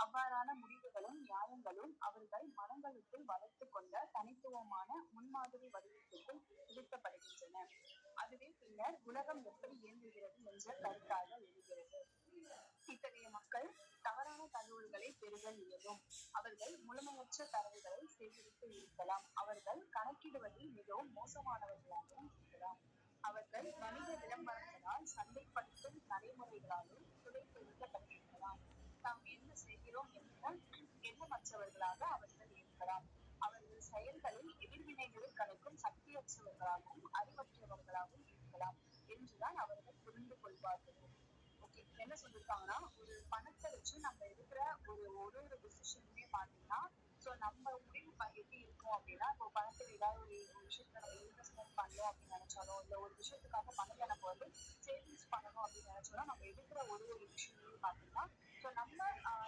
அவ்வாறான முடிவுகளும் நியாயங்களும் அவர்கள் மனங்களுக்குள் வளர்த்து கொண்ட தனித்துவமான முன்மாதிரி வடிவத்திற்குள் புகுத்தப்படுகின்றன. அதுவே பின்னர் உலகம் எப்படி இயங்குகிறது என்ற கருத்தாக எழுகிறது. இத்தகைய மக்கள் தவறான தகவல்களை பெறுதல் இயலும். அவர்கள் முழுமையற்ற தரவுகளை சேகரித்து இருக்கலாம். அவர்கள் கணக்கிடுவதில் மிகவும் மோசமானவர்களாகவும் இருக்கலாம். அவர்கள் வணிக விளம்பரங்களால் சந்தைப்படுத்தும் நடைமுறைகளாலும் துளைத்தெடுக்கப்பட்டிருக்கலாம். தாம் என்ன செய்கிறோம் என்ற எண்ணமற்றவர்களாக அவர்கள் இருக்கலாம். அவர்கள் செயல்களில் எதிர்வினைகளை கலைக்கும் சக்தியற்றவர்களாகவும் அறிவற்றவர்களாகவும் இருக்கலாம் என்றுதான் அவர்கள் புரிந்து கொள்வார்கள். ஓகே, என்ன சொல்லிருக்காங்கன்னா, ஒரு பணத்தை வச்சு நம்ம எடுக்கிற ஒரு டிசிஷனுமே பாத்தீங்கன்னா, சோ நம்ம முடிவு எப்படி இருக்கும் அப்படின்னா, இப்போ பணத்துல ஏதாவது ஒரு விஷயத்துல நம்ம இன்வெஸ்ட்மெண்ட் பண்ணணும் அப்படின்னு நினைச்சாலும், இல்ல ஒரு விஷயத்துக்காக பணத்தை நம்ம வந்து சேவிங்ஸ் பண்ணணும் அப்படின்னு நினைச்சாலும், நம்ம எடுக்கிற ஒரு விஷயமே பாத்தீங்கன்னா, சோ நம்ம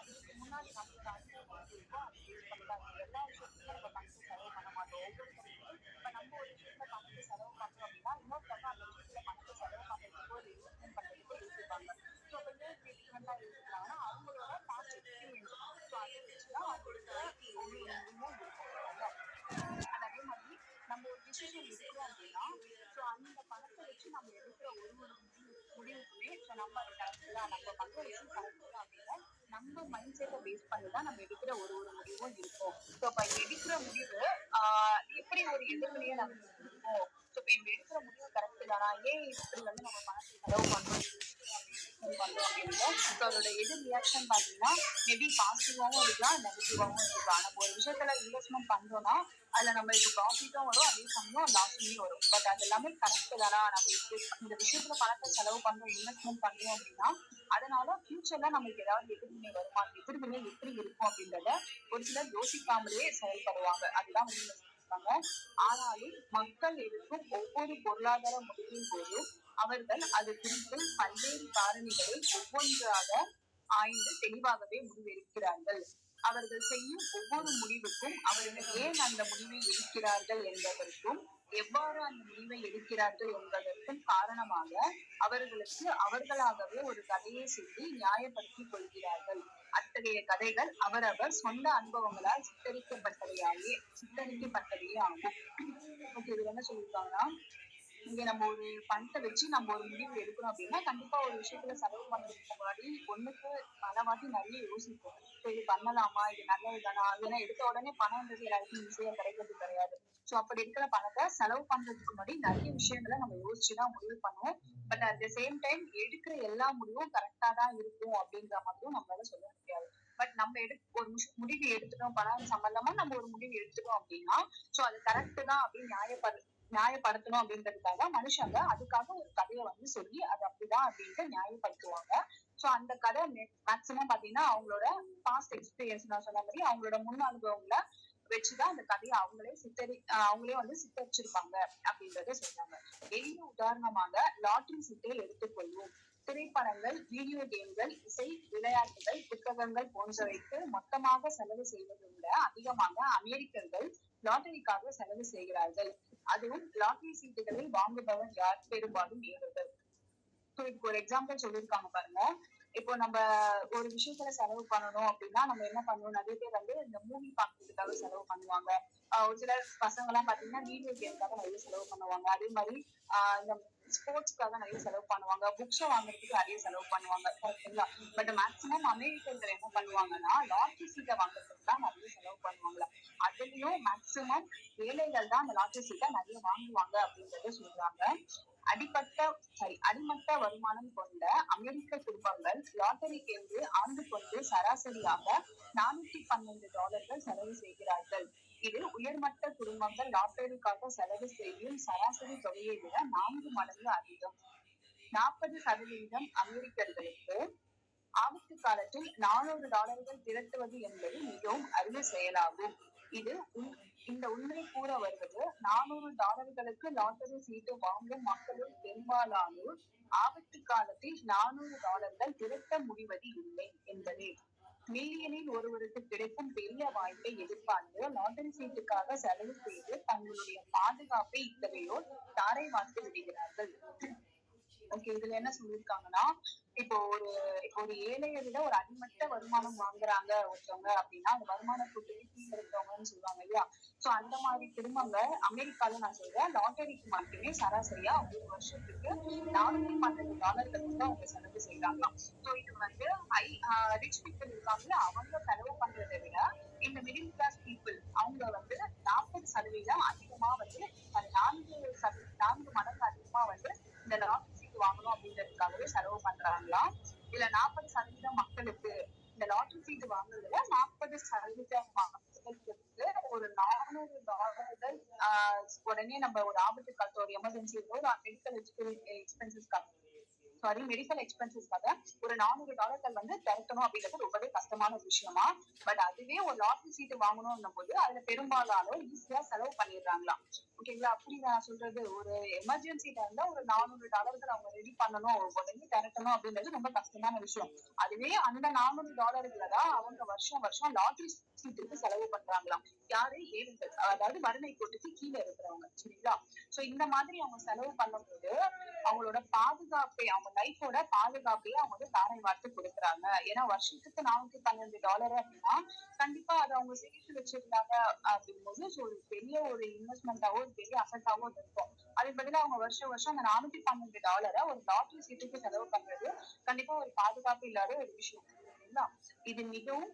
இதுக்கு முன்னாடி நம்மளோட அனுபவம் இருக்கோ அதை பேஸ் பண்ணிதான் எல்லா விஷயத்துக்கும் நம்ம பணத்தை செலவு பண்ண மாட்டோம். ஒவ்வொருத்தருக்கும் இப்ப நம்ம ஒரு விஷயத்துல பணத்தை செலவு பண்றோம் அப்படின்னா, இன்னொருத்தவங்க அந்த விஷயத்துல பணத்தை செலவு பண்றதுக்கு ஒரு இன்வெஸ்ட்மெண்ட் பண்றதுக்கு யோசிப்பாங்க. ஸோ இப்போ டிஃப்ரெண்டா யோசிக்கிறாங்கன்னா அவங்களோட பாஸ்ட் எக்ஸ்பீரியன்ஸ், ஸோ அதை வச்சுதான் அவங்களோட ஒரு முடிவும் இருக்கும். அதே மாதிரி நம்ம ஒரு டிசிஷன் எடுக்கிறோம் அப்படின்னா, ஸோ அந்த பணத்தை வச்சு நம்ம எடுக்கிற ஒரு முடிவுக்குமே, ஸோ நம்ம அது கரெக்ட் தான், நம்ம பண்ற விஷயம் கரெக்ட் தான் அப்படின்னு நம்ம மைண்ட் செட்டை பேஸ் பண்ணி தான் நம்ம எடுக்கிற ஒரு முடிவும் இருக்கும். ஸோ இப்போ எடுக்கிற முடிவு எப்படி ஒரு எதிர்வினையை நமக்கு இருக்கும். ஸோ இப்போ இந்த எடுக்கிற முடிவு கரெக்ட் தானா, ஏன் இப்படி வந்து நம்ம பணத்தை செலவு பண்றோம் அப்படின்ட்டு அதோட எதிர் ரியாக்ஷன் பாத்தீங்கன்னா மேபி பாசிட்டிவாவும் இருக்கலாம், நெகட்டிவாவும் இருக்கலாம். நம்ம ஒரு விஷயத்துல இன்வெஸ்ட்மெண்ட் பண்றோம்னா அதுல நம்மளுக்கு ப்ராஃபிட்டும் வரும், அதே சமயம் லாஸுமே வரும். பட் அது எல்லாமே கரெக்ட் தானா, நம்ம இந்த விஷயத்துல பணத்தை செலவு பண்றோம், இன்வெஸ்ட்மெண்ட் பண்றோம் அப்படின்னா அதனால ஃபியூச்சர்ல நமக்கு ஏதாவது எதிர்வினை வருமா, எதிர்வினை எப்படி இருக்கும் அப்படின்றத ஒரு சிலர் யோசிக்காமலே செயல்படுவாங்க. அதுதான் வந்து சொல்லியிருக்காங்க. ஆனாலும் மக்கள் எடுக்கும் ஒவ்வொரு பொருளாதார முடிவின் போதும் அவர்கள் அது குறித்து பல்வேறு காரணிகளை ஒவ்வொன்றாக ஆய்ந்து தெளிவாகவே முடிவெடுக்கிறார்கள். அவர்கள் செய்யும் ஒவ்வொரு முடிவுக்கும் அவர்கள் ஏன் அந்த முடிவை எடுக்கிறார்கள் என்பதற்கும் எவ்வாறு அந்த முடிவை எடுக்கிறார்கள் என்பதற்கும் காரணமாக அவர்களுக்கு அவர்களாகவே ஒரு கதையை சொல்லி நியாயப்படுத்திக் கொள்கிறார்கள். அத்தகைய கதைகள் அவரவர் சொந்த அனுபவங்களால் சித்தரிக்கப்பட்டதே ஆகும். ஓகே, இது என்ன சொல்லியிருக்காங்கன்னா, இங்க நம்ம ஒரு பணத்தை வச்சு நம்ம ஒரு முடிவு எடுக்கிறோம் அப்படின்னா கண்டிப்பா ஒரு விஷயத்துல செலவு பண்றதுக்கு முன்னாடி ஒண்ணுக்கு பல வாட்டி நிறைய யோசிப்போம். இது பண்ணலாமா, இது நல்லது தானா. ஏன்னா எடுத்த உடனே பணம்ன்றது எல்லாருக்கும் ஈஸியா கிடைக்கிறது கிடையாது. சோ அப்படி இருக்கிற பணத்தை செலவு பண்றதுக்கு முன்னாடி நிறைய விஷயங்களை நம்ம யோசிச்சுதான் முடிவு பண்ணுவோம். But at the same time எடுக்கிற எல்லா முடிவும் கரெக்டா தான் இருக்கும் அப்படின்ற மாதிரியும் நம்மளால சொல்ல முடியாது. பட் நம்ம ஒரு முடிவு எடுத்துட்டோம், பணம் சம்பந்தமா நம்ம ஒரு முடிவு எடுத்துட்டோம் அப்படின்னா சோ அது கரெக்ட் தான் அப்படின்னு நியாயப்படுத்தணும் அப்படின்றதுக்காக மனுஷங்க அதுக்காக ஒரு கதையை வந்து சொல்லி அது அப்படிதான் அப்படின்ட்டு நியாயப்படுத்துவாங்க. சோ அந்த கதை மேக்சிமம் பாத்தீங்கன்னா அவங்களோட பாஸ்ட் எக்ஸ்பீரியன்ஸ், நான் சொன்ன மாதிரி அவங்களோட முன் அனுபவங்களை வச்சுதான் அந்த கதையை அவங்களே வந்து சித்தரிச்சிருப்பாங்க அப்படின்றத சொல்றாங்க. எளிய உதாரணமாக லாட்டரி சீட்டை எடுத்துக்கொள்வோம். திரைப்படங்கள், வீடியோ கேம்கள், இசை, விளையாட்டுகள், புத்தகங்கள் போன்றவைக்கு மொத்தமாக செலவு செய்வதை விட அதிகமாக அமெரிக்கர்கள் லாட்டரிக்காக செலவு செய்கிறார்கள். அதுவும் லாட்டரி சீட்டுகளை வாங்குபவர் யார்? பெரும்பாலும் ஏழைகள். இதுக்கு ஒரு எக்ஸாம்பிள் சொல்லியிருக்காங்க பாருங்க. இப்போ நம்ம ஒரு விஷயத்துல செலவு பண்ணணும் அப்படின்னா நம்ம என்ன பண்ணுவோம், நிறைய பேர் வந்து இந்த மூவி பாக்குறதுக்காக செலவு பண்ணுவாங்க. ஒரு சில பசங்க எல்லாம் பாத்தீங்கன்னா வீடியோ கேமுக்காக நிறைய செலவு பண்ணுவாங்க. அதே மாதிரி இந்த ஸ்போர்ட்ஸ்க்காக நிறைய செலவு பண்ணுவாங்க, புக்ஸ் வாங்குறதுக்கு நிறைய செலவு பண்ணுவாங்க. கரெக்டுங்களா? பட் மேக்சிமம் அமெரிக்கர்கள் என்ன பண்ணுவாங்கன்னா லாட்டரி சீட்டை வாங்குறதுக்கு தான் நிறைய செலவு பண்ணுவாங்களா. அதுலயும் மேக்சிமம் ஏழைகள் தான் அந்த லாட்டரி சீட்டை நிறைய வாங்குவாங்க அப்படின்றத சொல்றாங்க. அடிமட்ட வருமானம் கொண்ட அமெரிக்க குடும்பங்கள் லாட்டரிக்கு என்று ஆண்டுக்கொண்டு சராசரியாக $412 செலவு செய்கிறார்கள். இது உயர்மட்ட குடும்பங்கள் லாட்டரிக்காக செலவு செய்யும் சராசரி தொகையை விட 4 மடங்கு அதிகம். 40% அமெரிக்கர்களுக்கு ஆபத்து காலத்தில் $400 திரட்டுவது என்பது மிகவும் அரிய செயலாகும். இந்த உண்மை கூற வருவது $400 லாட்டரி சீட்டு வாங்கும் மக்களில் பெரும்பாலானோர் ஆபத்து காலத்தில் $400 திரட்ட முடிவது இல்லை என்பதே. மில்லியனில் ஒருவருக்கு கிடைக்கும் பெரிய வாய்ப்பை எதிர்பார்த்து லாட்டரி சீட்டுக்காக செலவு செய்து தங்களுடைய பாதுகாப்பை இத்தகையோர் தாரை வார்த்து விடுகிறார்கள். ஓகே, இதுல என்ன சொல்லியிருக்காங்கன்னா, இப்போ ஒரு ஒரு ஏழையை விட ஒரு அடிமட்ட வருமானம் வாங்குறாங்க ஒருத்தவங்க அப்படின்னா, அந்த வருமான கூட்டணி கீழ இருக்கிறவங்கன்னு சொல்லுவாங்க இல்லையா? சோ அந்த மாதிரி குடும்பங்கள் அமெரிக்கால நான் சொல்றேன், லாட்டரிக்கு மட்டுமே சராசரியா ஒரு வருஷத்துக்கு $412 வந்து அவங்க செலவு செய்யறாங்களாம். சோ இது வந்து ஹை ரிச் பீப்புள் இருக்காங்கல்ல, அவங்க செலவு பண்றதை விட இந்த மிடில் கிளாஸ் பீப்புள் அவங்க வந்து 40% அதிகமா வந்து 4 மடங்கு அதிகமா வந்து இந்த லாட்டரி சீட்டு வாங்கணும் அப்படின்றதுக்காகவே செலவு பண்றாங்களாம். இதுல 40% மக்களுக்கு இந்த லாட்டரி சீட்டு வாங்குறதுல 40% மக்களுக்கு ஒரு $400 உடனே நம்ம ஒரு ஆபத்து காலத்துல ஒரு எமர்ஜென்சி ஒரு மெடிக்கல் எக்ஸ்பென்சஸ்க்காக ஒரு $400 வந்து திரட்டணும் அப்படின்றது ரொம்பவே கஷ்டமான விஷயமா. பட் அதுவே ஒரு லாட்டரி சீட்டு வாங்கணும் போது அதுல பெரும்பாலானோர் ஈஸியா செலவு பண்ணிடுறாங்களாம். ஓகேங்களா? அப்படி நான் சொல்றது ஒரு எமர்ஜென்சி டைம்ல ஒரு $400 அவங்க ரெடி பண்ணணும், உடனே திரட்டணும் அப்படின்றது ரொம்ப கஷ்டமான விஷயம். அதுவே அந்த $400 தான் அவங்க வருஷம் வருஷம் லாட்டரி சீட்டுக்கு செலவு பண்றாங்களாம். யாரு? ஏழைகள், அதாவது வறுமை கோட்டுக்கு கீழே இருக்கிறவங்க. சரிங்களா? சோ இந்த மாதிரி அவங்க செலவு பண்ணும்போது அவங்களோட பாதுகாப்பை, அவங்க லைஃபோட பாதுகாப்பையே அவங்க வந்து தாரை வார்த்து கொடுக்குறாங்க. ஏன்னா வருஷத்துக்கு $412 அப்படின்னா கண்டிப்பா அதை அவங்க சேர்த்து வச்சிருந்தாங்க அப்படிங்கும்போது ஒரு பெரிய ஒரு இன்வெஸ்ட்மெண்டாவோ ஒரு பெரிய அசட்டாவோ இருக்கும். அதுக்கு பதிலா அவங்க வருஷம் வருஷம் அந்த $412 ஒரு லாட்டரி சீட்டுக்கு செலவு பண்றது கண்டிப்பா ஒரு பாதுகாப்பு இல்லாத ஒரு விஷயம். இது மிகவும்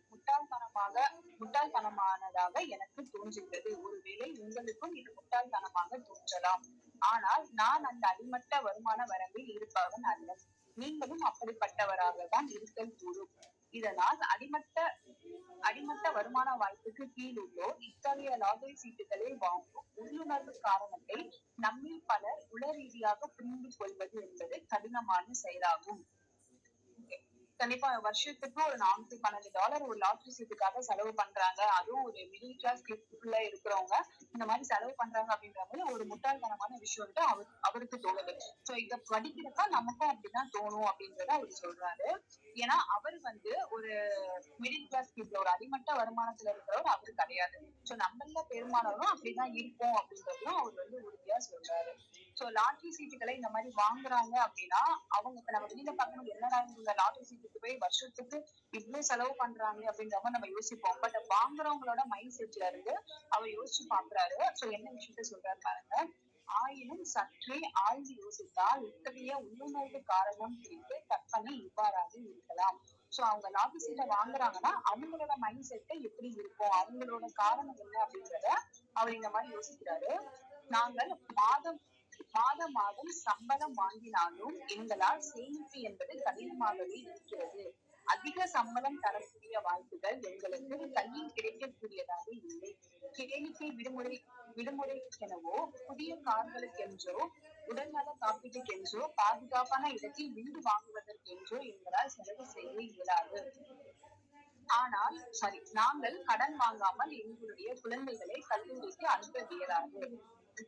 முட்டாள்தனமானதாக எனக்கு தோன்றுகிறது. ஒருவேளை உங்களுக்கும் இது முட்டாள்தனமாக தோன்றலாம். ஆனால் நான் அந்த அடிமட்ட வருமான வரம்பில் இருப்பவன் அல்ல. நீங்களும் அப்படிப்பட்டவராகத்தான் இருத்தல் கூடும். இதனால் அடிமட்ட வருமான வாய்ப்புக்கு கீழுள்ளோர் இத்தகைய லாட்டரி சீட்டுகளை வாங்கும் உள்ளுணர்வு காரணத்தை நம்மில் பலர் உள ரீதியாக புரிந்து கொள்வது என்பது கடினமான செயலாகும். கண்டிப்பா வருஷத்துக்கு ஒரு $412 ஒரு லாட்டரி சீட்டுக்காக செலவு பண்றாங்க. அதுவும் ஒரு மிடில் கிளாஸ் பீப்புள்ல இருக்கிறவங்க இந்த மாதிரி செலவு பண்றாங்க அப்படின்ற மாதிரி ஒரு முட்டாள்தனமான விஷயம் அவருக்கு தோணுது. சோ இத படிக்கிறப்ப நமக்கும் அப்படிதான் தோணும் அப்படின்றத அவர் சொல்றாரு. ஏன்னா அவர் வந்து ஒரு மிடில் கிளாஸ் பீப்புள், ஒரு அடிமட்ட வருமானத்துல இருக்கிறவர் அவரு கிடையாது. சோ நம்மள பெரும்பாலும் அப்படிதான் இருக்கும் அப்படின்றதும் அவர் வந்து உறுதியா சொல்றாரு. சோ லாட்டரி சீட்டுகளை இந்த மாதிரி வாங்குறாங்க அப்படின்னா அவங்க இப்ப நம்ம வெளியில பார்க்கணும், என்னடா இந்த லாட்டரி சீட்டுக்கு போய் வருஷத்துக்கு இவ்வளவு செலவு பண்றாங்க அப்படின்ற மாதிரி நம்ம யோசிப்போம். பட் வாங்குறவங்களோட மைண்ட் செட்ல இருந்து அவர் யோசிச்சு பாக்குறாரு. சோ என்ன விஷயத்த சொல்றாரு பாருங்க. ஆயினும் சற்றே ஆழ்ந்து யோசித்தால் இத்தகைய உள்ளுணர்வு காரணம் குறித்து கற்பனை இவ்வாறாக இருக்கலாம். சோ அவங்க லாட்டரி சீட்டை வாங்குறாங்கன்னா அவங்களோட மைண்ட் செட்டை எப்படி இருக்கும், அவங்களோட காரணம் என்ன அப்படின்றத அவர் இந்த மாதிரி யோசிக்கிறாரு. நாங்கள் மாதம் சம்பளம் வாங்கினாலும் எங்களால் சேமிப்பு என்பது கடினமாகவே இருக்கிறது. அதிக சம்பளம் தரக்கூடிய வாய்ப்புகள் எங்களுக்கு கையில் கிடைக்கக்கூடியதாக இல்லை. கேளிக்கை விடுமுறைக்கெனவோ புதிய கார்களுக்கென்றோ உடல்நல காப்பீட்டுக்கென்றோ பாதுகாப்பான இடத்தில் வீடு வாங்குவதற்கென்றோ எங்களால் செலவு செய்ய இயலாது. ஆனால் நாங்கள் கடன் வாங்காமல் எங்களுடைய குழந்தைகளை கல்லூரிக்கு அனுப்ப இயலாது.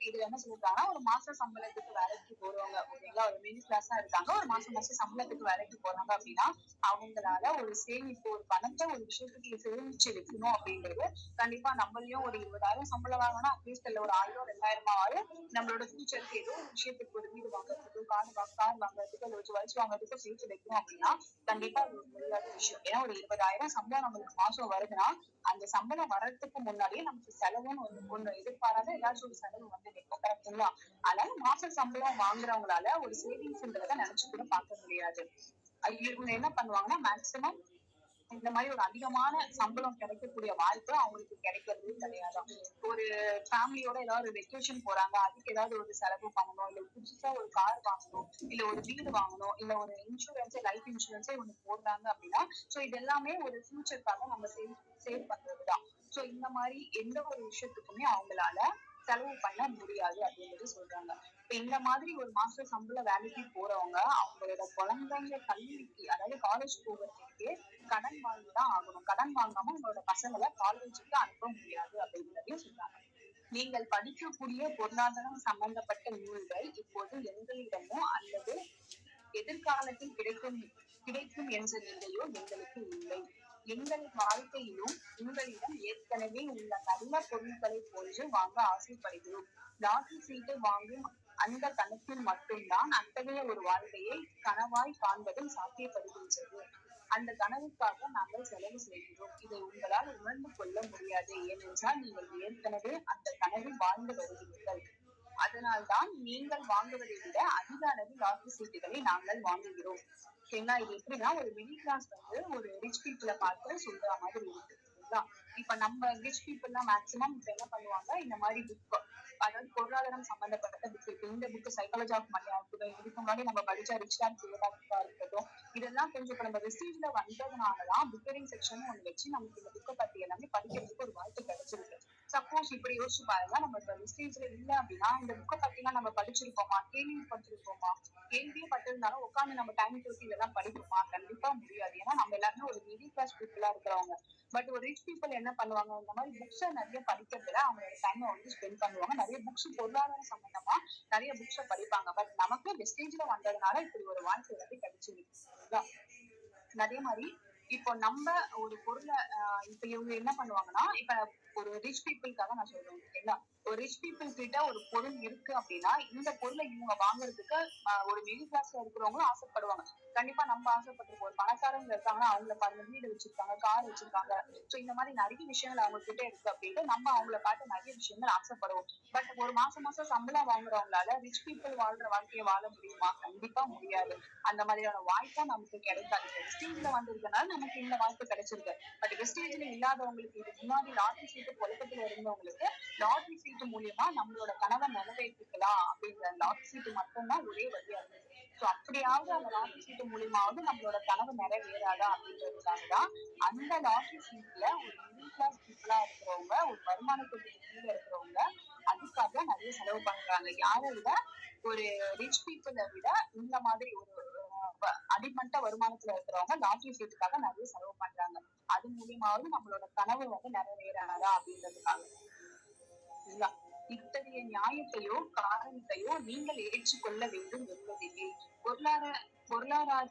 இதுல என்ன சொல்லிருக்காங்கன்னா, ஒரு மாச சம்பளத்துக்கு வேலைக்கு போறவங்க, ஓகேங்களா, ஒரு மிடில் கிளாஸா இருக்காங்க, ஒரு மாசம் சம்பளத்துக்கு வேலைக்கு போறாங்க அப்படின்னா அவங்களால ஒரு சேமிப்பு, ஒரு பணத்தை ஒரு விஷயத்துக்கு சேமிச்சு வைக்கணும் அப்படின்றது கண்டிப்பா நம்மளையும் ஒரு 20,000 சம்பளம் வாங்கினா அட்லீஸ்ட் ஒரு 1000 2000 நம்மளோட ஃபியூச்சருக்கு ஏதோ ஒரு விஷயத்துக்கு ஒரு வீடு வாங்குறதுக்கு, கார் வாங்குறதுக்கு, ஒரு வயசு வாங்குறதுக்கு சேர்த்து வைக்கணும் அப்படின்னா கண்டிப்பா அது ஒரு முடியாத விஷயம். ஏன்னா ஒரு 20,000 சம்பளம் நம்மளுக்கு மாசம் வருதுன்னா அந்த சம்பளம் வர்றதுக்கு முன்னாடியே நமக்கு செலவுன்னு ஒண்ணு எதிர்பாராத ஏதாச்சும் ஒரு செலவு வந்து நிற்கும். கரெக்டுங்களா? அதனால மாச சம்பளம் வாங்குறவங்களால ஒரு சேவிங்ஸ்ன்றத நினைச்சு கூட பார்க்க முடியாது. இவங்க என்ன பண்ணுவாங்கன்னா மேக்சிமம் இந்த மாதிரி ஒரு அதிகமான சம்பளம் கிடைக்கக்கூடிய வாய்ப்பு அவங்களுக்கு கிடைக்கிறதே கிடையாது. ஒரு ஃபேமிலியோட ஏதாவது ஒரு வெக்கேஷன் போறாங்க, அதுக்கு ஏதாவது ஒரு செலவு பண்ணணும், இல்ல புதுசா ஒரு கார் வாங்கணும், இல்ல ஒரு வீடு வாங்கணும், இல்ல ஒரு இன்சூரன்ஸ், லைஃப் இன்சூரன்ஸே ஒண்ணு போடுறாங்க அப்படின்னா சோ இது எல்லாமே ஒரு ஃபியூச்சருக்காக நம்ம சேவ் பண்றதுதான். சோ இந்த மாதிரி எந்த ஒரு விஷயத்துக்குமே அவங்களால செலவு பண்ண முடியாது அப்படின்றது சொல்றாங்க. இப்ப இந்த மாதிரி ஒரு மாச சம்பள வேலைக்கு போறவங்க அவங்களோட குழந்தைங்க கல்லூரிக்கு, அதாவது காலேஜ் போகிறதுக்கு கடன் வாங்கிதான் ஆகணும். கடன் வாங்காம உங்களோட பசங்களை காலேஜுக்கு அனுப்ப முடியாது அப்படின்றதையும் சொல்றாங்க. நீங்கள் படிக்கக்கூடிய பொருளாதாரம் சம்பந்தப்பட்ட நூல்கள் இப்போது எங்களிடமோ அல்லது எதிர்காலத்தில் கிடைக்கும் என்ற நிலையோ எங்களுக்கு இல்லை. எங்கள் வாழ்க்கையிலும் உங்களிடம் ஏற்கனவே உள்ள நல்ல பொருட்களை போன்று வாங்க ஆசைப்படுகிறோம். லாட்டரி சீட்டு வாங்கும் அந்த கணக்கில் மட்டும்தான் அத்தகைய ஒரு வாழ்க்கையை கனவாய் காண்பதும் சாத்தியப்படுகின்றது. அந்த கனவுக்காக நாங்கள் செலவு செய்கிறோம். இதை உங்களால் உணர்ந்து கொள்ள முடியாது. ஏனென்றால் நீங்கள் ஏற்கனவே அந்த கனவில் வாழ்ந்து வருகிறீர்கள். அதனால்தான் நீங்கள் வாங்குவதை விட அதிக அளவில் லாட்டரி சீட்டுகளை நாங்கள் வாங்குகிறோம். சரிங்களா? இது எப்படின்னா, ஒரு மிடில் கிளாஸ் வந்து ஒரு ரிச் பீப்புளை பார்த்து சொல்ற மாதிரி இருக்கு. சரிங்களா? இப்ப நம்ம ரிச் பீப்புள்லாம் மேக்சிமம் இப்ப என்ன பண்ணுவாங்க, இந்த மாதிரி புக், அதாவது பொருளாதாரம் சம்பந்தப்பட்ட புக் இருக்கு. இந்த புக் சைக்காலஜி ஆஃப் மணியா இருக்கட்டும், இதுக்கு முன்னாடி நம்ம படிச்ச ரிச் டாட் புக்கா இருக்கட்டும், இதெல்லாம் கொஞ்சம் இப்ப நம்ம வெஸ்டேஜ்ல வந்ததுனாலதான் புக்கரிங் செக்ஷன் ஒண்ணு வச்சு நமக்கு இந்த புக்கை பத்தி எல்லாமே படிக்கிறதுக்கு ஒரு வாய்ப்பு கிடைச்சிருக்கு. சப்போஸ் இப்படி யோசிச்சு பாருங்க, நம்ம இப்ப வெஸ்டேஜ்ல இல்ல அப்படின்னா இந்த புக்கை பத்தி எல்லாம் நம்ம படிச்சிருப்போமா, கேள்விப்பட்டிருப்போமா? கேள்வியே பட்டிருந்தாலும் உட்காந்து நம்ம டைம் கொடுத்து இதெல்லாம் படிப்போமா? கண்டிப்பா முடியாது. ஏன்னா நம்ம எல்லாருமே ஒரு மிடில் கிளாஸ் பீப்புளா இருக்கிறவங்க. பட் ஒரு ரிச் பீப்புள் என்ன பண்ணுவாங்க, இந்த மாதிரி புக்ஸை நிறைய படிக்கிறதுல அவங்களோட டைமை வந்து ஸ்பெண்ட் பண்ணுவாங்க. நிறைய புக்ஸ் பொருளாதாரம் சம்பந்தமா நிறைய புக்ஸை படிப்பாங்க. பட் நமக்கு வெஸ்டேஜ்ல வந்ததுனால இப்படி ஒரு வாய்ப்பு வந்து கிடைச்சிருக்கு. அதே மாதிரி இப்போ நம்ம ஒரு பொருளை இப்ப இவங்க என்ன பண்ணுவாங்கன்னா, இப்ப ஒரு ரிச் பீப்புளுக்காக நான் சொல்றேன். சரிங்களா? ஒரு ரிச் பீப்புள் கிட்ட ஒரு பொருள் இருக்கு அப்படின்னா இந்த பொருளை இவங்க வாங்குறதுக்கு ஒரு மிடில் கிளாஸ்ல இருக்கிறவங்களும் ஆசைப்படுவாங்க. கண்டிப்பா நம்ம ஆசைப்பட்டிருப்போம். ஒரு பணக்காரங்க இருக்காங்கன்னா அவங்கள பாருங்க, வீடு வச்சிருக்காங்க, கார் வச்சிருக்காங்க, சோ இந்த மாதிரி நிறைய விஷயங்கள் அவங்க கிட்ட இருக்கு அப்படின்ட்டு நம்ம அவங்கள பார்த்து நிறைய விஷயங்கள் ஆசைப்படுவோம். பட் ஒரு மாசம் சம்பளம் வாங்குறவங்களால ரிச் பீப்புள் வாழ்ற வாழ்க்கையை வாழ முடியுமா? கண்டிப்பா முடியாது. அந்த மாதிரியான வாய்ப்பும் நமக்கு கிடைக்காது. வெஸ்டேஜ்ல வந்திருக்கனால நமக்கு இந்த வாய்ப்பு கிடைச்சிருக்கு. பட் வெஸ்டேஜ்ல இல்லாதவங்களுக்கு, இது முன்னாடி லாட்டரி சீட்டு புழக்கத்துல இருந்தவங்களுக்கு லாட்டரி சீட்டு மூலியமா நம்மளோட கனவை நிறைவேற்றிக்கலாம் அப்படிங்கிற லாட்டரி சீட்டு மட்டும்தான் ஒரே வழியா இருந்தது. சோ அப்படியாவது அந்த லாட்டரி சீட்டு மூலியமாவது நம்மளோட கனவு நிறைவேறாதா அப்படின்றதுக்காகதான் அந்த லாட்டரி சீட்ல ஒரு மிடில் கிளாஸ் பீப்புளா இருக்கிறவங்க, ஒரு வருமானத்துக்கு கீழே இருக்கிறவங்க அதுக்காக நிறைய செலவு பண்றாங்க. யாரை விட? ஒரு ரிச் பீப்புளை விட இந்த மாதிரி ஒரு அடிமட்ட வருமானத்துல இருக்கிறவங்க லாட்டரி சீட்டுக்காக நிறைய செலவு பண்றாங்க. அது மூலியமாவது நம்மளோட கனவு வந்து நிறைவேறாதா அப்படின்றதுக்காக. இத்தகைய நியாயத்தையோ காரணத்தையோ நீங்கள் ஏற்றுக்கொள்ள வேண்டும் என்பதில்லை. பொருளாதார பொருளாதார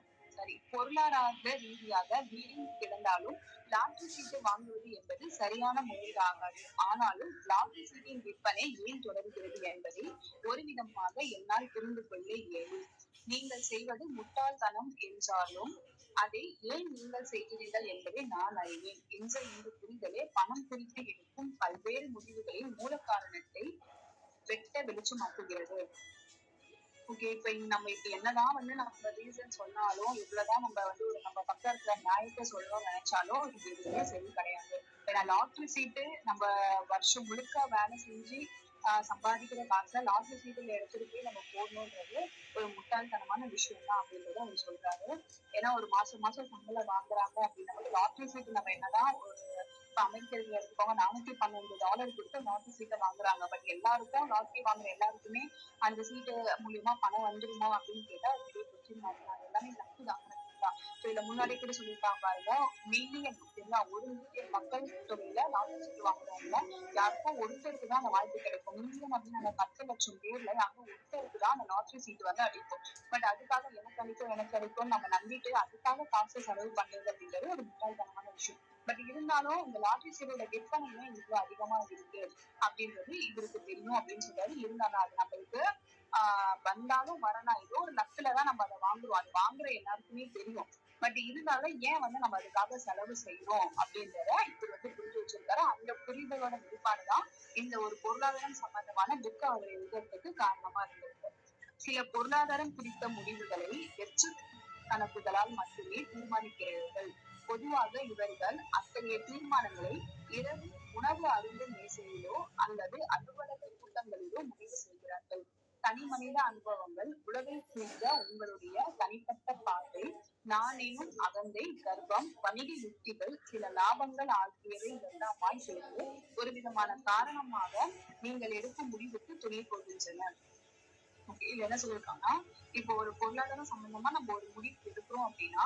பொருளாதார ரீதியாக வீடு கிடந்தாலும் லாட்டரி சீட்டு வாங்குவது என்பது சரியான முறையாகாது. ஆனாலும் லாட்டரி சீட்டின் விற்பனை ஏன் தொடர்கிறது என்பதை ஒரு விதமாக என்னால் புரிந்து கொள்ள இயலும். நீங்கள் செய்வது முட்டாள்தனம் என்றாலும் அதை ஏன் நீங்கள் செய்கிறீர்கள் என்பதை நான் அறிவேன் என்ற இந்த புரிதலே பணம் குறித்து எடுக்கும் பல்வேறு முடிவுகளின் மூல காரணத்தை வெட்ட வெளிச்சமாக்குகிறது. ஓகே, இப்ப நம்ம இப்ப என்னதான் வந்து நம்ம ரீசன் சொன்னாலும், எவ்வளவுதான் நம்ம வந்து நம்ம பக்கம் இருக்கிற நியாயத்தை சொல்லணும்னு நினைச்சாலும் இது எதுவுமே சரி கிடையாது. ஏன்னா லாட்டரி சீட்டு நம்ம வருஷம் முழுக்க வேலை செஞ்சு சம்பாதிக்கிற காசை லாட்டரி சீட்டுல எடுத்துட்டு போய் நம்ம போடணுன்றது ஒரு முட்டாள்தனமான விஷயம் தான் அப்படின்றத அவர் சொல்றாரு. ஏன்னா ஒரு மாசம் சம்பளம் வாங்குறாங்க அப்படின்னா லாட்டரி சீட்டு நம்ம என்னதான் ஒரு அமெரிக்கர்கள் எடுத்துக்கோங்க, $412 கொடுத்து லாட்டரி சீட்டை வாங்குறாங்க. பட் எல்லாருக்கும் லாட்டரி வாங்குற எல்லாருக்குமே அந்த சீட்டு மூலியமா பணம் வந்துருமா அப்படின்னு கேட்டா பெரிய கொஸ்டின் மார்க் தான். எல்லாமே லக்கு தான். இதுல முன்னாடி கூட சொல்லியிருக்காங்க பாருங்க, மில்லியன் ஒரு மில்லியன் மக்கள் தொகையில லாட்டரி சீட்டு வாங்குறவங்க யாருக்கும் ஒருத்தருக்கு தான் அந்த வாய்ப்பு கிடைக்கும். மில்லியன் அப்படின்னு அந்த 10 லட்சம் பேர்ல யாருக்கும் ஒருத்தருக்கு தான் அந்த லாட்டரி சீட்டு வந்து அடிக்கும். பட் அதுக்காக எனக்கு கிடைக்கும் நம்ம நம்பிட்டு அதுக்காக காசு செலவு பண்றது அப்படின்றது ஒரு முட்டாள்தனமான விஷயம். பட் இருந்தாலும் இந்த லாட்டரி சீட்டோட விற்பனையுமே இவ்வளவு அதிகமா இருக்கு அப்படின்றது இவருக்கு தெரியும் அப்படின்னு சொல்றாரு. இருந்தாலும் அது நம்மளுக்கு வந்தாலும் வரலாம், ஏதோ ஒரு லக்குலதான் நம்ம அதை வாங்குறோம். அது வாங்குற எல்லாருக்குமே தெரியும். பட் இருந்தாலும் ஏன் வந்து நம்ம அதுக்காக செலவு செய்யறோம் அப்படின்றத இவர் வந்து புரிஞ்சு வச்சிருக்காரு. அந்த புரிதலோட வெளிப்பாடுதான் இந்த ஒரு பொருளாதாரம் சம்பந்தமான புக்க அவர் எழுதுறதுக்கு காரணமா இருந்திருக்கு. சில பொருளாதாரம் குறித்த முடிவுகளை வெற்று கணக்குகளால் மட்டுமே தீர்மானிக்கிறார்கள். பொதுவாக இவர்கள் அத்தகைய தீர்மானங்களை இரவு உணவு அருந்தும் மேசையிலோ அல்லது அலுவலக கூட்டங்களிலோ முடிவு செய்கிறார்கள். தனி மனித அனுபவங்கள், உலகை குறித்த உங்களுடைய தனிப்பட்ட பார்வை, நாணயம், அகந்தை, கர்வம், வணிக யுக்திகள், சில லாபங்கள் ஆகியவை எல்லாமாய் சேர்ந்து ஒரு விதமான காரணமாக நீங்கள் எடுக்கும் முடிவுக்கு துணை கொள்கின்றன. இதுல என்ன சொல்லிருக்காங்கன்னா, இப்போ ஒரு பொருளாதாரம் சம்பந்தமா நம்ம ஒரு முடிவு எடுக்கிறோம் அப்படின்னா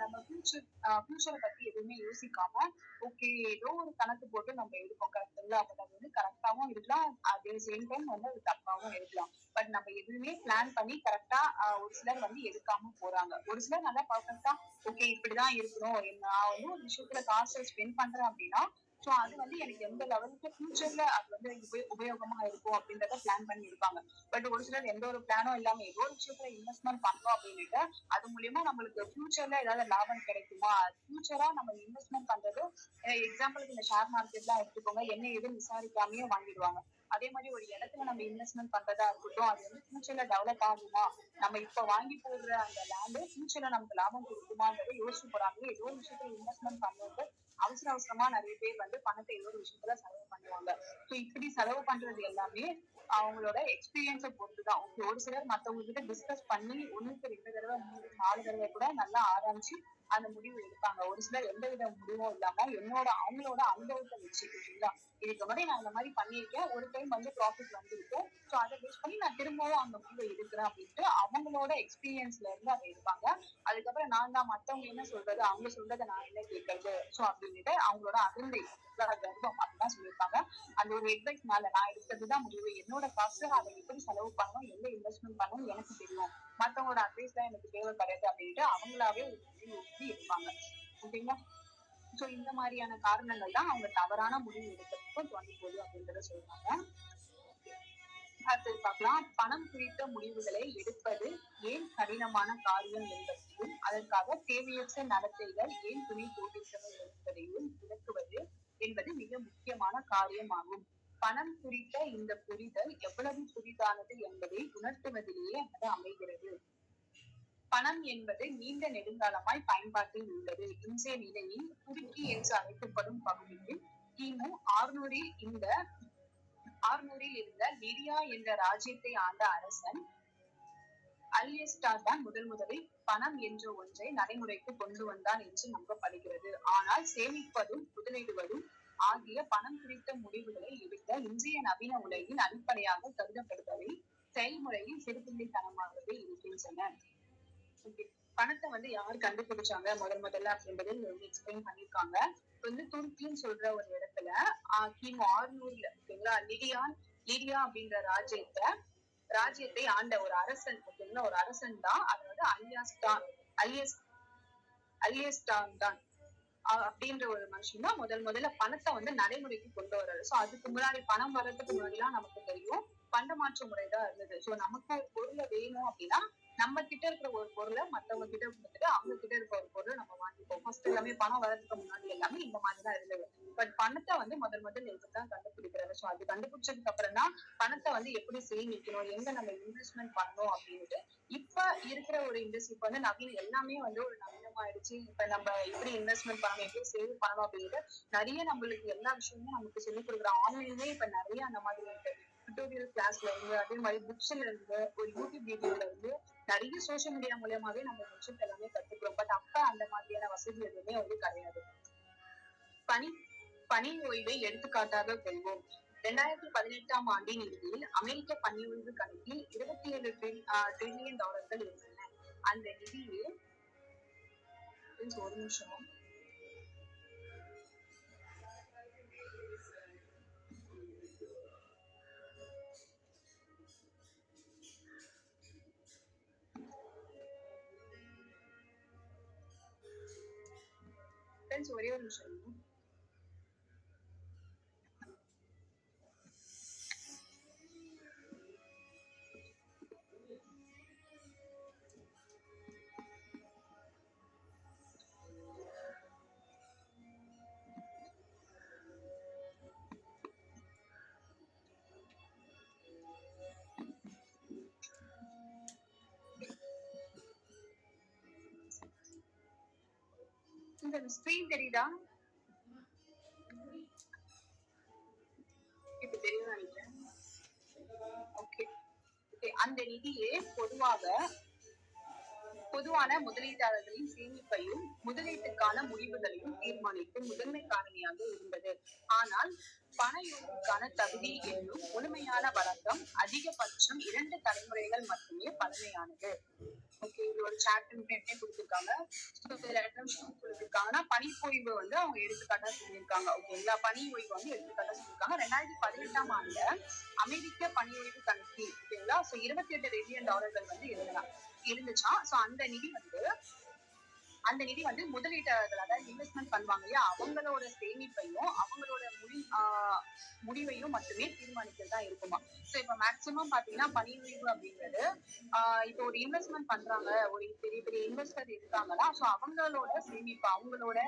நம்ம ஃபியூச்சரை பத்தி எதுவுமே யோசிக்காம ஓகே ஏதோ ஒரு கணக்கு போட்டு நம்ம எடுப்போம். கரெக்டுங்களா? பட் அது வந்து கரெக்டாவும் இருக்கலாம், அதே சேம் டைம் வந்து அது தப்பாவும் இருக்கலாம். பட் நம்ம எதுவுமே பிளான் பண்ணி கரெக்டா ஒரு சிலர் வந்து எடுக்காம போறாங்க. ஒரு சிலர் நல்லா பர்ஃபெக்டா ஓகே இப்படிதான் இருக்கணும், நான் வந்து ஒரு விஷயத்துல காசை ஸ்பெண்ட் பண்றேன் அப்படின்னா சோ அது வந்து எனக்கு எந்த லெவலுக்கு ஃபியூச்சர்ல அது வந்து உபயோகமா இருக்கும் அப்படின்றத பிளான் பண்ணி இருப்பாங்க. பட் ஒரு சிலர் எந்த ஒரு பிளானும் இல்லாம ஏதோ ஒரு விஷயத்துல இன்வெஸ்ட்மெண்ட் பண்ணோம் அப்படின்னுட்டு அது மூலியமா நம்மளுக்கு ஃபியூச்சர்ல ஏதாவது லாபம் கிடைக்குமா, ஃபியூச்சரா நம்ம இன்வெஸ்ட்மெண்ட் பண்றது எக்ஸாம்பிளுக்கு இந்த ஷேர் மார்க்கெட்லாம் எடுத்துக்கோங்க, என்ன எதுவும் விசாரிக்காமயே வாங்கிடுவாங்க. அதே மாதிரி ஒரு இடத்துல நம்ம இன்வெஸ்ட்மெண்ட் பண்றதா இருக்கட்டும், அது வந்து ஃபியூச்சர்ல டெவலப் ஆகுமா, நம்ம இப்ப வாங்கி போடுற அந்த லேண்டு ஃபியூச்சர்ல நமக்கு லாபம் கொடுக்குமான்றதை யோசிச்சு போறாங்க. ஏதோ ஒரு விஷயத்துல இன்வெஸ்ட்மெண்ட் பண்ணும்போது அவசர அவசரமா நிறைய பேர் வந்து பணத்தை ஏதோ ஒரு விஷயத்துல செலவு பண்ணுவாங்க. ஸோ இப்படி செலவு பண்றது எல்லாமே அவங்களோட எக்ஸ்பீரியன்ஸை பொறுத்துதான். ஒரு சிலர் மத்தவங்க கிட்ட டிஸ்கஸ் பண்ணி 1க்கு 2 தடவை 3 4 தடவை கூட நல்லா ஆராய்ச்சி அந்த முடிவு எடுப்பாங்க. ஒரு சிலர் எந்த வித முடிவும் இல்லாம அவங்களோட அனுபவத்தை வச்சு ஓகேங்களா, இதுக்கு முன்னாடி நான் இந்த மாதிரி பண்ணியிருக்கேன், ஒரு டைம் வந்து ப்ராஃபிட் வந்திருக்கு, ஸோ அதை பேஸ் பண்ணி நான் திரும்பவும் அந்த முடிவை எடுக்கிறேன் அப்படின்ட்டு அவங்களோட எக்ஸ்பீரியன்ஸ்ல இருந்து அதை எடுப்பாங்க. அதுக்கப்புறம் நான் தான் மத்தவங்க என்ன சொல்றது, அவங்க சொல்றதை நான் என்ன கேட்கறது, ஸோ அப்படின்ட்டு அவங்களோட அகந்தை கர்வம் அப்படிதான் சொல்லியிருப்பாங்க. அந்த ஒரு அட்வைஸ்னால நான் எடுக்கிறதுதான் முடிவு, என்னோட காசு அதை எப்படி செலவு பண்ணணும், எந்த இன்வெஸ்ட்மெண்ட் பண்ணணும் எனக்கு தெரியும், மத்தவங்களோட அட்வைஸ் தான் எனக்கு தேவை கிடையாது அப்படின்ட்டு அவங்களாவே ஒரு முடிவு எடுப்பாங்க. ஓகேங்களா. சோ இந்த மாதிரியான காரணங்கள் தான் அவங்க தவறான முடிவு எடுக்கிறதுக்கும் தோண்டி போகுது அப்படின்றத சொல்றாங்க. அடுத்தது பார்க்கலாம். பணம் குறித்த முடிவுகளை எடுப்பது ஏன் கடினமான காரியம் என்பதையும், அதற்காக தேவையற்ற நடத்தைகள் ஏன் துணை போகின்றன என்பதையும் விளக்குவது என்பது மிக முக்கியமான காரியமாகும். பணம் குறித்த இந்த புரிதல் எவ்வளவு புதிதானது என்பதை உணர்த்துவதிலேயே அது அமைகிறது. பணம் என்பது நீண்ட நெடுங்காலமாய் பயன்பாட்டில் உள்ளது. இன்றைய நிலையில் துருக்கி என்று அழைக்கப்படும் பகுதியில் கிமு 600 இருந்த லிடியா என்ற ராஜ்யத்தை ஆண்ட அரசன் அல்யஸ்டார் தான் முதலில் பணம் என்ற ஒன்றை நடைமுறைக்கு கொண்டு வந்தான் என்று நம்பப்படுகிறது. ஆனால் சேமிப்பதும் முதலீடுவதும் ஆகிய பணம் குறித்த முடிவுகளை எடுக்க இன்றைய நவீன உலகின் அடிப்படையாக கருதப்படுபவை செயல்முறையில் சிறுபிள்ளைத்தனமாகவே இருக்கின்றன. பணத்தை வந்து யார் கண்டுபிடிச்சாங்க முதல்ல அப்படின்றத எக்ஸ்பிளைன் பண்ணிருக்காங்க. வந்து துருக்கின்னு சொல்ற ஒரு இடத்துல கிமு 600 ஓகேங்களா, லிடியா அப்படின்ற ராஜ்யத்தை ஆண்ட ஒரு அரசன் ஓகேங்களா, ஒரு அரசன் தான், அதாவது அல்யஸ்டான் தான் அப்படின்ற ஒரு மனுஷன் தான் முதல்ல பணத்தை வந்து நடைமுறைக்கு கொண்டு வர்றாரு. சோ அதுக்கு முன்னாடி பணம் வர்றதுக்கு முன்னாடி எல்லாம் நமக்கு தெரியும் பண்டமாற்று முறைதான் இருந்தது. சோ நமக்கு ஒரு பொருளை வேணும் அப்படின்னா நம்ம கிட்ட இருக்கிற ஒரு பொருளை மத்தவங்க கிட்ட கொடுத்துட்டு அவங்க கிட்ட இருக்கிற ஒரு பொருளை நம்ம வாங்கிப்போம். ஃபர்ஸ்ட் எல்லாமே பணம் வர்றதுக்கு முன்னாடி எல்லாமே இந்த மாதிரிதான் இருந்தது. பட் பணத்தை வந்து முதல்ல இதுதான் கண்டுபிடிக்கிறாரு. சோ அது கண்டுபிடிச்சதுக்கு அப்புறம் தான் பணத்தை வந்து எப்படி சேமிக்கணும், எங்க நம்ம இன்வெஸ்ட்மெண்ட் பண்ணணும் அப்படின்ட்டு இப்ப இருக்கிற ஒரு இண்டஸ்ட்ரி இப்ப வந்து எல்லாமே வந்து ஒரு நவீனமாயிடுச்சு. இப்ப நம்ம எப்படி இன்வெஸ்ட்மெண்ட் பண்ணணும், எப்படி சேவ் பண்ணணும் அப்படின்ட்டு நிறைய நம்மளுக்கு எல்லா விஷயமும் நமக்கு சொல்லிக் கொடுக்குறோம். ஆன்லைன்லயே இப்ப நிறைய அந்த மாதிரி இருக்கு. டுட்டோரியல் கிளாஸ்ல இருந்து, அதே மாதிரி புக்ஸ்ல இருந்து, ஒரு யூடியூப் வீடியோல இருந்து நிறைய சோசியல் மீடியா மூலமாவே நம்ம விஷயத்த எல்லாமே கத்துக்கிறோம். பட் அப்ப அந்த மாதிரியான வசதி எதுவுமே வந்து கிடையாது. பணி ஓய்வை எடுத்துக்காட்டாக கொள்வோம். 2018ஆம் ஆண்டின் இறுதியில் அமெரிக்க பணி ஓய்வு கணக்கில் $27 டிரில்லியன் இருந்தன. அந்த நிதியில் ஒரு நிமிஷம் ஒரே ஒரு நிமிஷம். இந்த ஸ்கிரீன் தெரியுதா? இப்ப தெரியும் நினைக்கிறேன். ஓகே, அந்த நிதியே பொதுவான முதலீட்டாளர்களின் சேமிப்பையும் முதலீட்டுக்கான முடிவுகளையும் தீர்மானிக்கும் முதன்மை காரணியாக இருந்தது. ஆனால் பண யோகத்துக்கான தகுதி என்னும் முழுமையான வழக்கம் அதிகபட்சம் 2 தலைமுறைகள் மட்டுமே பழமையானது. ஓகே, இது ஒரு சாப்டர் கொடுத்திருக்காங்க. கொடுத்திருக்காங்கன்னா பனிப்பொழிவு வந்து அவங்க எடுத்துக்காட்டா சொல்லியிருக்காங்க. ஓகேங்களா, பனி ஓய்வு வந்து எடுத்துக்காட்டா சொல்லியிருக்காங்க. 2018ஆம் ஆண்டுல அமெரிக்க பனி ஓய்வு கணக்கு ஓகேங்களா, $28 பில்லியன் வந்து இருந்துச்சாம். சோ அந்த நிதி வந்து அந்த நிதி வந்து முதலீட்டாளர்கள், அதாவது இன்வெஸ்ட்மெண்ட் பண்ணுவாங்க இல்லையா, அவங்களோட சேமிப்பையும் அவங்களோட முடிவையும் மட்டுமே தீர்மானிக்கிறதா இருக்குமா. ஸோ இப்போ மேக்சிமம் பாத்தீங்கன்னா பணி உயர்வு அப்படிங்கிறது இப்போ ஒரு இன்வெஸ்ட்மெண்ட் பண்றாங்க, ஒரு பெரிய பெரிய இன்வெஸ்டர் இருக்காங்கன்னா, ஸோ அவங்களோட சேமிப்பு, அவங்களோட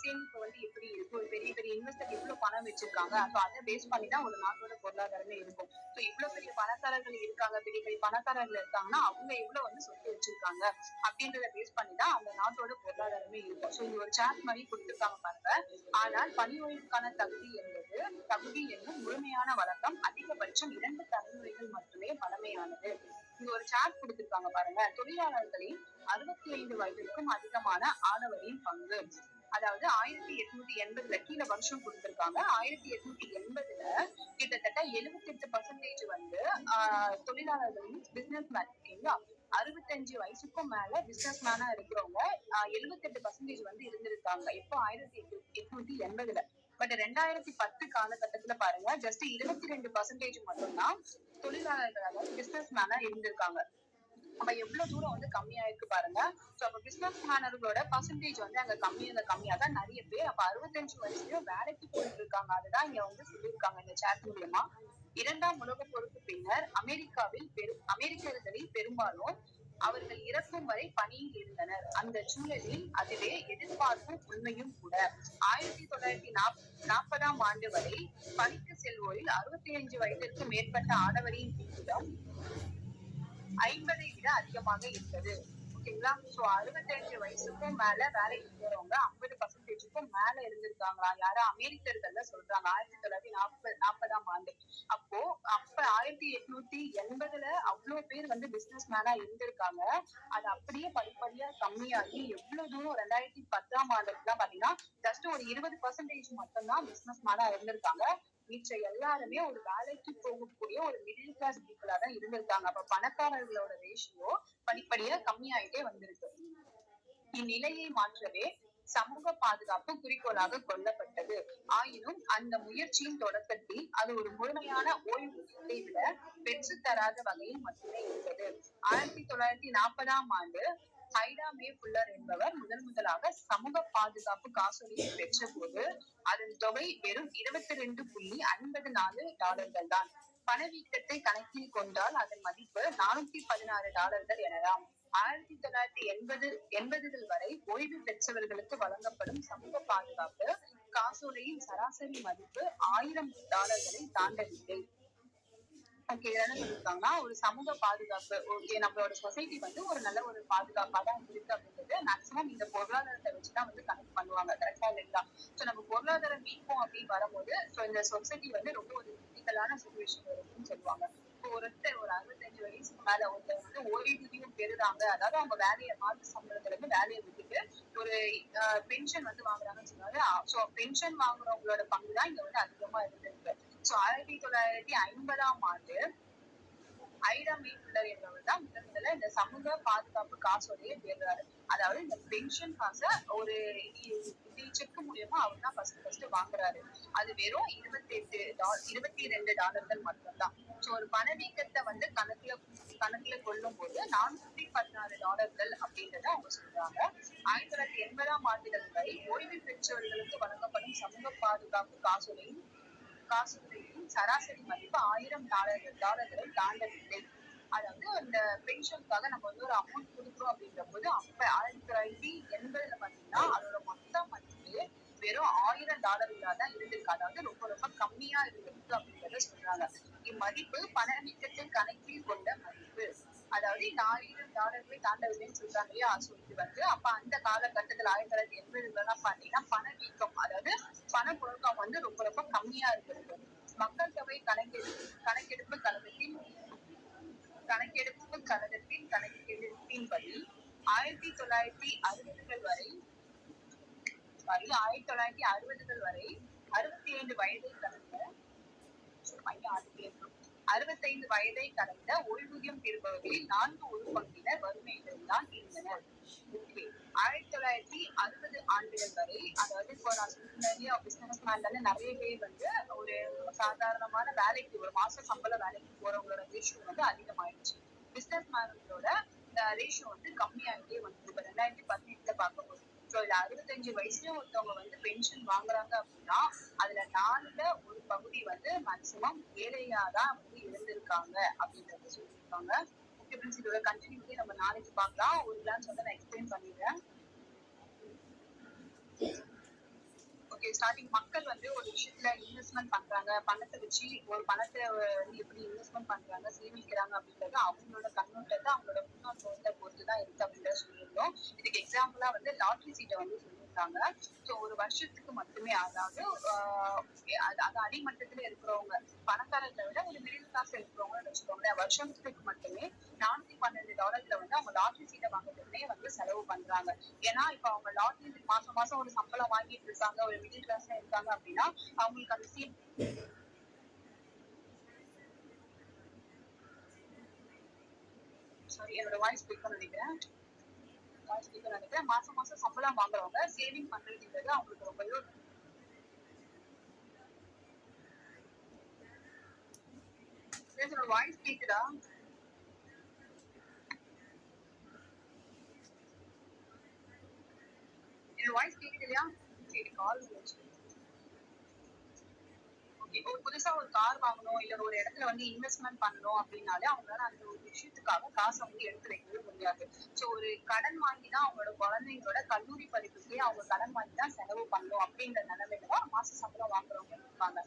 சேமிப்பு வந்து எப்படி இருக்கு, ஒரு பெரிய பெரிய இன்வெஸ்டர் எவ்வளவு பணம் வச்சிருக்காங்க, ஸோ அதை பேஸ் பண்ணி தான் ஒரு நாட்டோட பொருளாதாரமே இருக்கும். ஸோ இவ்வளவு பெரிய பணக்காரர்கள் இருக்காங்க, பெரிய பெரிய பணக்காரர்கள் இருக்காங்கன்னா அவங்க எவ்வளவு வந்து சொத்து வச்சிருக்காங்க அப்படின்றத பேஸ் பண்ணி தான் அந்த நாட்டோட பொருளாதாரமே இருக்கும். ஸோ இது ஒரு சார்ட் மாதிரி கொடுத்துருக்காங்க பாருங்க. ஆனால் பணி ஓய்வுக்கான தகுதி என்னும் முழுமையான வழக்கம் அதிகபட்சம் 2 தலைமுறைகள் மட்டுமே பழமையானது. இது ஒரு சார்ட் கொடுத்திருக்காங்க பாருங்க. தொழிலாளர்களின் 65 வயதிற்கும் அதிகமான ஆடவரின் பங்கு, அதாவது 1880 கீழே வருஷம் கொடுத்திருக்காங்க. 1880 கிட்டத்தட்ட 78% வந்து தொழிலாளர்களின் பிசினஸ் மேன், ஓகேங்களா. 65 வயசுக்கும் மேல பிசினஸ் மேனா இருக்கிறவங்க 78% வந்து இருந்திருக்காங்க. எப்போ 1880. பட் 2010 காலகட்டத்துல பாருங்க, ஜஸ்ட் 22% மட்டும்தான் தொழிலாளர்கள், அதாவது பிசினஸ் மேனா இருந்திருக்காங்க. அப்ப எவ்வளவு தூரம் வந்து கம்மியாயிருக்கு பாருங்க. சோ அப்ப பிசினஸ் மேனர்களோட பர்சன்டேஜ் வந்து அங்க கம்மியா தான் நிறைய பேர் அப்ப 65 வயசுலயும் வேலைக்கு போயிட்டு இருக்காங்க. அதுதான் இங்க வந்து சொல்லியிருக்காங்க இந்த சாட் மூலியமா. 2ஆம் உலகப் போருக்கு பின்னர் அமெரிக்கர்களில் பெரும்பாலும் அவர்கள் இறக்கும் வரை பணியில் இருந்தனர். அந்த சூழலில் அதுவே எதிர்பார்ப்பும் உண்மையும் கூட. 1940ஆம் ஆண்டு வரை பணிக்கு செல்வோரில் 65 வயதிற்கு மேற்பட்ட ஆடவரின் விகிதம் 50 விட அதிகமாக இருந்தது. ஓகேங்களா. சோ 65 வயசுக்கும் மேல வேலைக்கு போறவங்க 50%க்கும் மேல இருந்திருக்காங்களா, யாரா அமெரிக்கர்கள்ல சொல்றாங்க. 1940ஆம் ஆண்டு. அப்ப 1880 அவ்வளவு பேர் வந்து பிசினஸ் மேனா இருந்திருக்காங்க. அது அப்படியே படிப்படியா கம்மியாகி எவ்வளவு தூரம் 2010ஆம் ஆண்டுக்குலாம் பாத்தீங்கன்னா ஜஸ்ட் ஒரு 20% மட்டும்தான் பிசினஸ் மேனா இருந்திருக்காங்க. மிச்ச எல்லாருமே ஒரு வேலைக்கு போகக்கூடிய ஒரு மிடில் கிளாஸ் பீப்புளா தான் இருந்திருக்காங்க. அப்ப பணக்காரர்களோட ரேஷியோ படிப்படியா கம்மியாயிட்டே வந்திருக்கு. இந்நிலையை மாற்றவே சமூக பாதுகாப்பு குறிக்கோளாக கொள்ளப்பட்டது. ஆயினும் அந்த முயற்சியின் தொடக்கத்தில் அது ஒரு முழுமையான ஓய்வூதியத்தை விட பெற்று தராத வகையில் மட்டுமே இருந்தது. 1940ஆம் ஆண்டு ஹைடா மே புல்லர் என்பவர் முதலாக சமூக பாதுகாப்பு காசோலையை பெற்ற போது அதன் தொகை வெறும் $22.54 தான். பணவீக்கத்தை கணக்கில் கொண்டால் அதன் மதிப்பு $416 எனலாம். 1980 வரை ஓய்வு பெற்றவர்களுக்கு வழங்கப்படும் சமூக பாதுகாப்பு காசோலையின் சராசரி மதிப்பு $1000 தாண்டவில்லை. ஓகே, என்ன சொல்லிருக்காங்கன்னா ஒரு சமூக பாதுகாப்பு, ஓகே, நம்மளோட சொசைட்டி வந்து ஒரு நல்ல ஒரு பாதுகாப்பா தான் இருக்கு அப்படின்றது மேக்சிமம் இந்த பொருளாதாரத்தை வச்சுதான் வந்து கனெக்ட் பண்ணுவாங்க. கரெக்டா இல்லைங்களா. சோ நம்ம பொருளாதாரம் மீட்போம் அப்படின்னு வரும்போது சோ இந்த சொசைட்டி வந்து ரொம்ப ஒரு கிரிட்டிக்கலான சிச்சுவேஷன் இருக்குன்னு சொல்லுவாங்க. இப்போ ஒருத்தர் ஒரு 65 வயசுக்கு மேல ஒருத்தர் வந்து ஓய்வூதியம் பெறுறாங்க, அதாவது அவங்க வேலையை மாத சம்பளத்துல இருந்து வேலையை விட்டுட்டு ஒரு பென்ஷன் வந்து வாங்குறாங்கன்னு சொன்னாங்க. சோ பென்ஷன் வாங்குறவங்களோட பங்கு தான் இங்க வந்து அதிகமா இருந்திருக்கு. சோ 1950ஆம் ஆண்டு ஹைடா மே புல்லர் என்பவர் தான் முதல்ல இந்த சமூக பாதுகாப்பு காசோலையை பெறுறாரு. அதாவது இந்த பென்ஷன் காசை ஒரு செக் மூலியமா அவர் தான் ஃபர்ஸ்ட் வாங்குறாரு. அது வெறும் $22 மட்டும்தான். சோ ஒரு பணவீக்கத்தை வந்து கணக்குல கொள்ளும் போது $416 அப்படின்றத அவங்க சொல்றாங்க. 1980ஆம் ஆண்டுகள் வரை ஓய்வு பெற்றவர்களுக்கு வழங்கப்படும் சமூக பாதுகாப்பு காசோலையின் சராசரி மதிப்பு $1000 தாண்டவில்லை. அதாவது அந்த பென்ஷனுக்காக நம்ம வந்து ஒரு அமௌண்ட் கொடுக்குறோம் அப்படின்ற போது அப்ப 1980 பாத்தீங்கன்னா அதோட மொத்த மதிப்பு வெறும் $1000 தான் இருந்திருக்கு. அதாவது ரொம்ப ரொம்ப கம்மியா இருந்திருக்கு அப்படின்றத சொல்றாங்க. இம்மதிப்பு பணவீக்கத்தை கணக்கில் கொண்ட மதிப்பு. அதாவது இந்த $1000 தாண்டவில்லைன்னு சொல்றாங்க இல்லையா. இது வந்து அப்ப அந்த காலகட்டத்துல 1980 பாத்தீங்கன்னா பணவீக்கம், அதாவது பணப்புழக்கம் வந்து ரொம்ப ரொம்ப கம்மியா இருந்திருக்கு. மக்கள் தொகை கணக்கெடுப்பு கழகத்தின் கணக்கெடுப்பின்படி 1960 வரை 65 வயதை கடந்த ஓய்வூதியம் பெறுபவர்களில் 4/1 வறுமையில் தான் இருந்தனர். 1960 ஆண்டுகள் வரை, அதாவது இப்போ நான் சொன்ன பிசினஸ் மேன்ல நிறைய பேர் வந்து ஒரு சாதாரணமான வேலைக்கு ஒரு மாச சம்பள வேலைக்கு போறவங்களோட ரேஷியோ வந்து அதிகமாயிடுச்சு. பிசினஸ் மேனோட ரேஷியோ வந்து கம்மியாகிட்டே வந்து இப்ப 2018 பார்க்கும்போது. ஸோ இது 65 வயசுல ஒருத்தவங்க வந்து பென்ஷன் வாங்குறாங்க அப்படின்னா அதுல 4ல ஒரு பகுதி வந்து மேக்சிமம் ஏழையா தான் வந்து இருந்திருக்காங்க அப்படின்றத சொல்லியிருக்காங்க. ஓகே ஃப்ரெண்ட்ஸ், இதோட கண்டினியூட்டி நம்ம நாளைக்கு பார்க்கலாம். ஒரு கிளான்ஸ் வந்து நான் எக்ஸ்பிளைன் பண்ணிடுறேன். ஓகே, ஸ்டார்டிங் மக்கள் வந்து ஒரு விஷயத்துல இன்வெஸ்ட்மெண்ட் பண்றாங்க, பணத்தை வச்சு ஒரு பணத்தை வந்து எப்படி இன்வெஸ்ட்மெண்ட் பண்றாங்க, சேமிக்கிறாங்க அப்படின்றது அவங்களோட கண்ணோட்டத்தை அவங்களோட முன்னோட்டத்தை பொறுத்துதான் இருக்கு அப்படின்றத சொல்லியிருந்தோம். இதுக்கு எக்ஸாம்பிளா வந்து லாட்ரி சீட்டை வந்து சொல்லியிருக்காங்க. ஸோ ஒரு வருஷத்துக்கு மட்டுமே, அதாவது அது அடிமட்டத்துல இருக்கிறவங்க, பணக்காரர்களை விட ஒரு மிடில் கிளாஸ் இருக்கிறவங்கன்னு வச்சுக்கோங்களேன், வருஷத்துக்கு மட்டுமே $412 வந்து அவங்க லாட்ரி சீட்டை வாங்குறதுக்குன்னே வந்து செலவு பண்றாங்க. ஏன்னா இப்ப அவங்க லாட்ரி மாசம் மாசம் ஒரு சம்பளம் வாங்கிட்டு இருக்காங்க, ஒரு மிடில் கிளாஸ்ல இருக்காங்க அப்படின்னா அவங்களுக்கு அந்த சீட், சாரி என்னோட வாய்ஸ் ஸ்பீக்கர் நினைக்கிறேன், மாசம் மாசம் சம்பளம் வாங்குறவங்க சேவிங் பண்றதுன்றது அவங்களுக்கு ரொம்பவே என்னோட வாய்ஸ் கேக்குதா? என்னோட வாய்ஸ் கேக்குது இல்லையா? சரி, கால் இப்போ புதுசா ஒரு கார் வாங்கணும், இல்ல ஒரு இடத்துல வந்து இன்வெஸ்ட்மெண்ட் பண்ணணும் அப்படின்னாலே அவங்களால அந்த ஒரு விஷயத்துக்காக காசை வந்து எடுத்து வைக்கவே முடியாது. சோ ஒரு கடன் வாங்கி தான் அவங்களோட குழந்தைங்களோட கல்லூரி படிப்புக்கே அவங்க கடன் வாங்கி தான் செலவு பண்ணணும் அப்படின்ற நிலைமையில தான் மாச சம்பளம் வாங்குறவங்க இருப்பாங்க.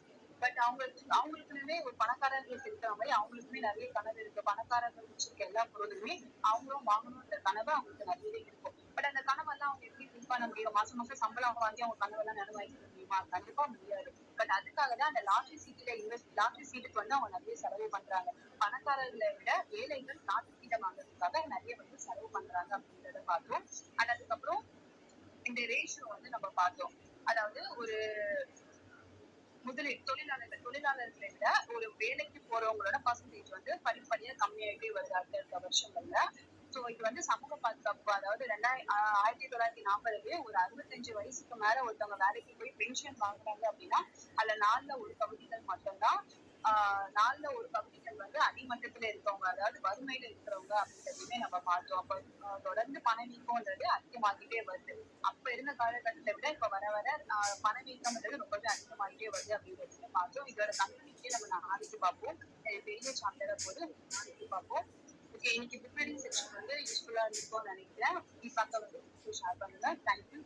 பட் அவங்களுக்குமே ஒரு பணக்காரர்களுக்கு இருக்கிற மாதிரி அவங்களுக்குமே நிறைய கனவு இருக்கு. பணக்காரர்கள் வச்சிருக்க எல்லா பொருளுமே அவங்களும் வாங்கணும்ன்ற கனவு அவங்களுக்கு நிறையவே இருக்கும். பட் அந்த கனவெல்லாம் அவங்க எப்படி ஃபில் பண்ண முடியும்? மாசம் மாசம் சம்பளம் வாங்கி அவங்க கனவெல்லாம் நிறைவேற்ற முடியுமா? கண்டிப்பா முடியாது. பட் அதுக்காக தான் அந்த லாட்ரி சீட்டுக்கு வந்து அவங்க நிறைய செலவு பண்றாங்க. பணக்காரர்களை விட ஏழைகள் லாட்ரி சீட்டை வாங்குறதுக்காக நிறைய வந்து செலவு பண்றாங்க அப்படின்றத பார்த்தோம். அண்ட் அதுக்கப்புறம் இந்த ரேஷியோ வந்து நம்ம பார்த்தோம். அதாவது ஒரு தொழிலாளர்களை விட ஒரு வேலைக்கு போறவங்களோட பர்சன்டேஜ் வந்து படிப்படியா கம்மியாயிட்டே வருது அடுத்த வருஷங்கள்ல. சோ இது வந்து சமூக பாதுகாப்பு, அதாவது 1940 ஒரு 65 வயசுக்கு மேல ஒருத்தவங்க வேலைக்கு போய் பென்ஷன் வாங்குறாங்க அப்படின்னா அதுல 4ல ஒரு பகுதிகள் மட்டும்தான், 4ல ஒரு பகுதிகள் வந்து அடிமட்டத்துல இருக்கவங்க, அதாவது வறுமையில இருக்கிறவங்க அப்படின்றதையுமே நம்ம பார்த்தோம். அப்ப தொடர்ந்து பணவீக்கம்ன்றது அதிகமாகிட்டே வருது. அப்ப இருந்த காலகட்டத்தை விட இப்ப வர வர பணவீக்கம்ன்றது ரொம்பவே அதிகமாகிட்டே வருது அப்படின்றதையுமே பார்த்தோம். இதோட கண்டினியூட்டியை நம்ம நாளைக்கு பார்ப்போம். பெரிய சாப்டரை போது நாளைக்கு பார்ப்போம். ஓகே, இன்னைக்கு புக் ரீடிங் செக்ஷன் வந்து யூஸ்ஃபுல்லா இருக்கும்னு நினைக்கிறேன். பார்க்க வந்து ஷேர் பண்ணுங்க. தேங்க்யூ.